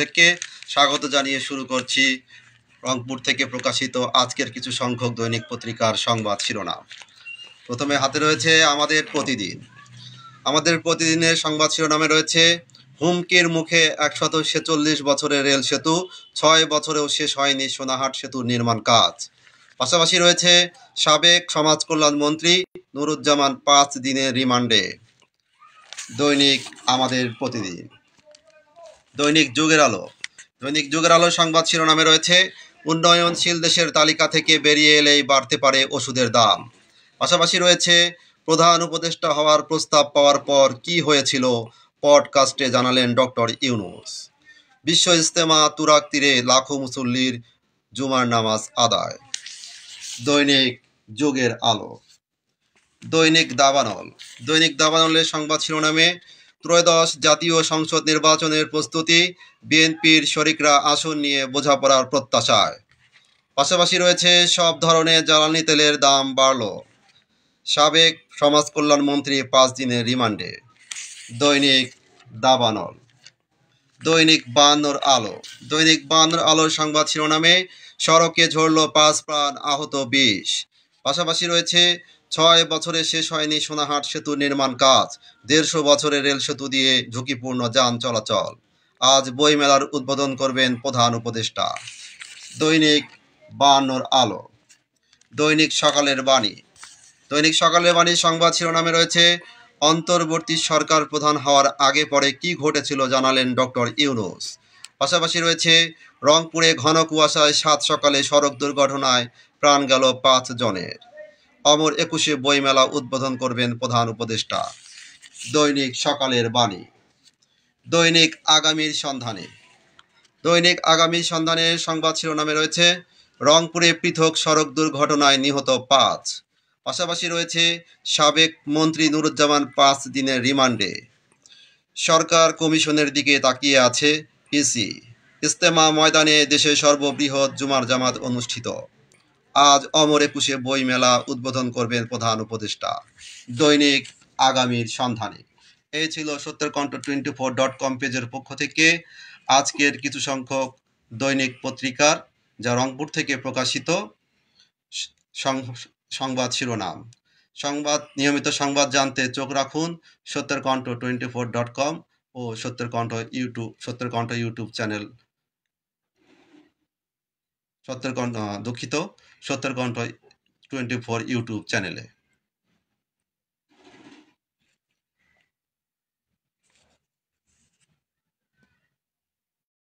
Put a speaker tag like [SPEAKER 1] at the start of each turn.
[SPEAKER 1] থেকে স্বাগত জানিয়ে শুরু করছি রংপুর থেকে প্রকাশিত আজকের কিছু সংখ্যক দৈনিক পত্রিকার সংবাদ শিরোনাম। প্রথমে হাতে রয়েছে আমাদের প্রতিদিনের সংবাদ শিরোনামে রয়েছে হুমকির মুখে ১৪৬ বছরের রেল সেতু, ৬ বছরেও শেষ হয়নি সোনাহাট সেতুর নির্মাণ কাজ। পাশাপাশি রয়েছে সাবেক সমাজ কল্যাণ মন্ত্রী নুরুজ্জামান ৫ দিনের রিমান্ডে। দৈনিক আমাদের প্রতিদিন। দৈনিক যুগের আলো সংবাদ শিরোনামে রয়েছে উন্নয়নশীল দেশের তালিকা থেকে বেরিয়ে এলেই বাড়তে পারে ওষুধের দাম। পাশাপাশি রয়েছে প্রধান উপদেষ্টা হওয়ার প্রস্তাব পাওয়ার পর কি হয়েছিল, পডকাস্টে জানালেন ডক্টর ইউনূস। বিশ্ব ইজতেমা, তুরাগ তীরে লাখো মুসল্লির জুমার নামাজ আদায়। দৈনিক যুগের আলো। দৈনিক দাবানলের সংবাদ শিরোনামে ত্রয়োদশ জাতীয় সংসদ নির্বাচনের প্রস্তুতি, বিএনপির শরিকরা আসন নিয়ে বোঝাপড়ার প্রত্যাশায়। পাশাপাশি রয়েছে সব ধরনের জ্বালানি তেলের দাম বাড়ল, সাবেক সমাজ কল্যাণ মন্ত্রী ৫ দিনের রিমান্ডে। দৈনিক দাবানল। দৈনিক ৫২ আলোর সংবাদ শিরোনামে সড়কে ঝরল ৫ প্রাণ, আহত ২০। পাশাপাশি রয়েছে ৬ বছরে শেষ হয়নি সোনাহাট সেতুর নির্মাণ কাজ, ১৫০ বছরের রেল সেতু দিয়ে ঝুঁকিপূর্ণ যান চলাচল। আজ বইমেলার উদ্বোধন করবেন প্রধান উপদেষ্টা। দৈনিক ৫২ আলো। দৈনিক সকালের বাণী সংবাদ শিরোনামে রয়েছে অন্তর্বর্তী সরকার প্রধান হওয়ার আগে পরে কি ঘটেছিল জানালেন ডক্টর ইউনূস। পাশাপাশি রয়েছে রংপুরে ঘন কুয়াশায় ৭ সকালে সড়ক দুর্ঘটনায় প্রাণ গেল ৫ জনের। অমর একুশে বইমেলা উদ্বোধন করবেন প্রধান উপদেষ্টা। দৈনিক সকালের বাণী। দৈনিক আগামীর সন্ধানে সংবাদ শিরোনামে রয়েছে রংপুরে পৃথক সড়ক দুর্ঘটনায় নিহত ৫। পাশাপাশি রয়েছে সাবেক মন্ত্রী নুরুজ্জামান ৫ দিনের রিমান্ডে। সরকার কমিশনের দিকে তাকিয়ে আছে ইসি। ইজতেমা ময়দানে দেশের সর্ববৃহৎ জুমার জামাত অনুষ্ঠিত। আজ অমর একুশে বই মেলা উদ্বোধন করবেন প্রধান উপদেষ্টা। দৈনিক আগামীর সন্ধানে। এই ছিল সত্যেরকণ্ঠ 24.com পেজের পক্ষ থেকে আজকের কিছু সংখ্যক দৈনিক পত্রিকার, যা রংপুর থেকে প্রকাশিত সংবাদ শিরোনাম। নিয়মিত সংবাদ জানতে চোখ রাখুন সত্যেরকণ্ঠ 24.com ও সত্যেরকণ্ঠ ইউটিউব চ্যানেল। সত্যেরকণ্ঠ 24 ইউটিউব চ্যানেলে।